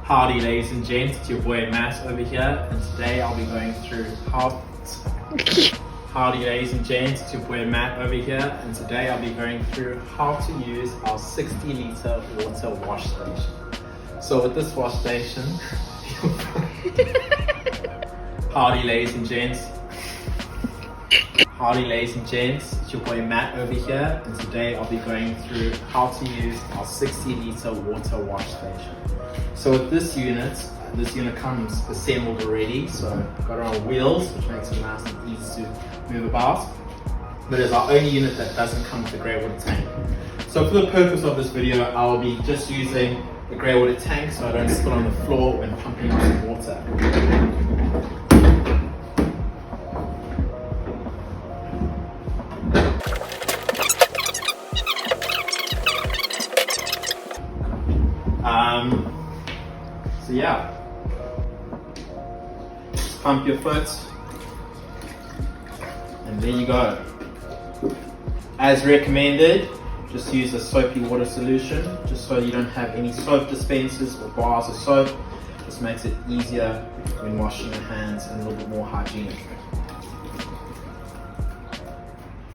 Howdy ladies and gents, it's your boy Matt over here, and today I'll be going through Howdy ladies and gents, it's your boy Matt over here, and today I'll be going through how to use our 60 litre water wash station. So with this wash station, Howdy ladies and gents, it's your boy Matt over here, and today I'll be going through how to use our 60 litre water wash station. So with this unit comes assembled already, so we've got it on wheels, which makes it nice and easy to move about. But it's our only unit that doesn't come with a grey water tank. So for the purpose of this video, I'll be just using the grey water tank so I don't spill on the floor when pumping out the water. So yeah, just pump your foot, and there you go. As recommended, just use a soapy water solution, just so you don't have any soap dispensers or bars of soap. Just makes it easier when washing your hands and a little bit more hygienic.